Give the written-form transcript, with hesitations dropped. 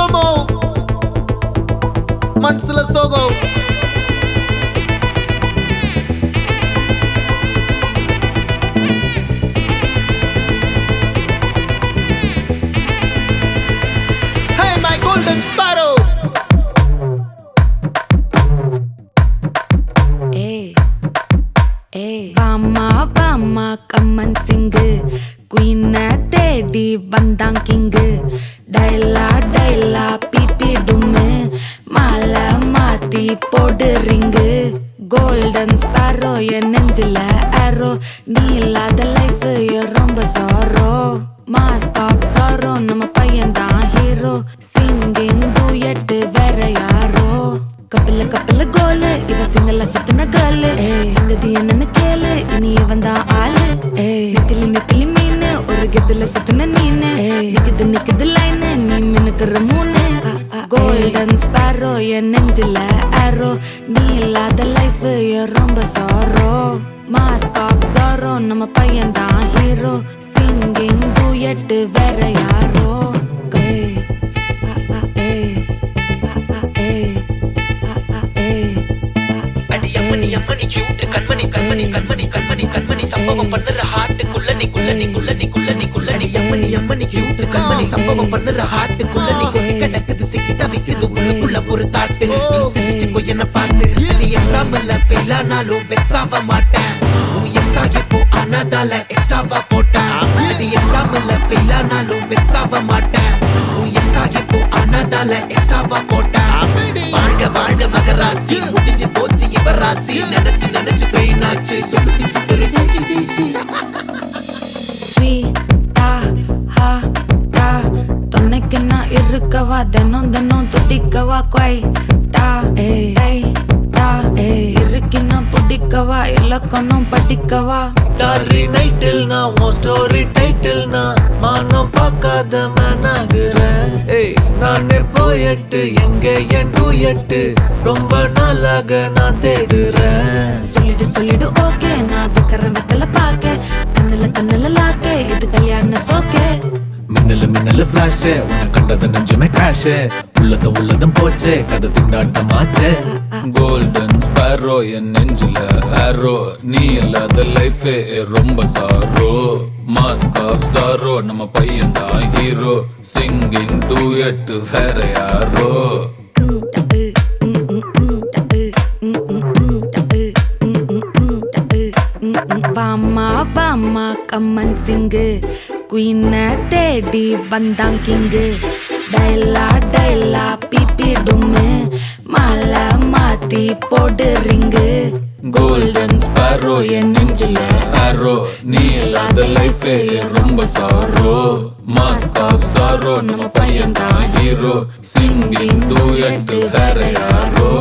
FOMO மனசுல சோகம் Hey my golden sparrow வாமா வாமா கம்மன் சிங்கு குயின தேடி வந்தான் கிங்கு டைலா டைலா பிபி டும்மு மாலை மாத்தி போடு ரிங்கு கோல்டன் ஸ்பாரோ என் நெஞ்சில ஆரோ நீ இல்லாத லைஃப் ரொம்ப சாரோ மாஸ்க் ஆஃப் சாரோ நம்ம பையன் தான் ஹீரோ சிங்கிங் டூயட் வேற யாரோ கப்பில கப்பில கோலு இவ சிங்கல்ல சுத்தின கேளு சங்கதி என்னன்னு கேளு இனி இவன் தான் ஆளு நிக்கலி நிக்கலி மீனு ஒரு கெத்துல சுத்தின நீனு நிக்குது லைனு நீ மினுக்குற மூணு கோல்டன் ஸ்பாரோ என் நெஞ்சில ஆரோ நீ இல்லாத லைஃப் ரொம்ப சாரோ மாஸ்க் ஆஃப் சாரோ நம்ம பையன் தான் ஹீரோ சிங்கிங் டூயட் வேற யாரோ சம்பவம் பண்ணுற ஹார்ட்டுக்குள்ள நீ கியூட் கண்மணி சம்பவம் பண்ணுற ஹார்ட்டுக்குள்ள நீ கொட்டி கிடக்குது சிக்கி தவிக்குது உள்ளுக்குள்ள ஒரு தாட்டு நீ சிரிச்சுக்கோ என்ன பார்த்து நீ எக்ஸாம்பிள் ஃபெயில் ஆனாலும் வெக்ஸ் ஆக மாட்டேன் உன் எக்ஸாம் இப்போ ஆனதால எக்ஸ்ட்ராவா போட்டேன் நீ எக்ஸாம்பிள் ஃபெயில் ஆனாலும் வெக்ஸ் ஆக மாட்டேன் உன் எக்ஸாம் இப்போ ஆனதால எக்ஸ்ட்ராவா போட்டேன் வாழ்க வாழ்க மகராசி முடிஞ்சு போச்சு இவ ராசி நினைச்சு நினைச்சு பெயின் ஆச்சு சொல்லுடி சுட்டுரு தொன்னைக்கு நான் இருக்கவா தினம் தினம் துடிக்கவா கொய் டா இருக்கினா பிடிக்கவா இலக்கணம் படிக்கவா ஸ்டாரி நைட்டில் நான் உன் ஸ்டோரி டைட்டில் நான் மானம் பார்க்காத மேனாகிற நானே போயட்டு எங்க என் டூயட்டு ரொம்ப நாளாக நான் தேடுறேன் சொல்லிடு ஓகே நான் விக்கிற வெத்தல பாக்க கண்ணுல லாக்கே இது கல்யாண சோக்கே மின்னலு ஃபிளாஷ் உன்னை கண்டது நெஞ்சுமே கிராஷ் உள்ளதும் போச்சே கதை திண்டாட்டமாச்சே கோல்டன் ஸ்பாரோ என் நெஞ்சில ஆரோ நீ இல்லாத லைஃப் ரொம்ப சாரோ மாஸ்க் ஆஃப் சாரோ நம்ம பையன் தான் ஹீரோ சிங்கிங் டூயட் வேற யாரோ வாமா வாமா கம்மன் சிங்கு குயின தேடி வந்தான் கிங்கு டைலா டைலா பிபி டும்மு மாலை மாத்தி போடு ரிங்கு கோல்டன் ஸ்பாரோ என் நெஞ்சில ஆரோ நீ இல்லாத லைஃப் ரொம்ப சாரோ மாஸ்க் ஆஃப் சாரோ நம்ம பையன் தான் ஹீரோ சிங்கிங் டூயட் வேற யாரோ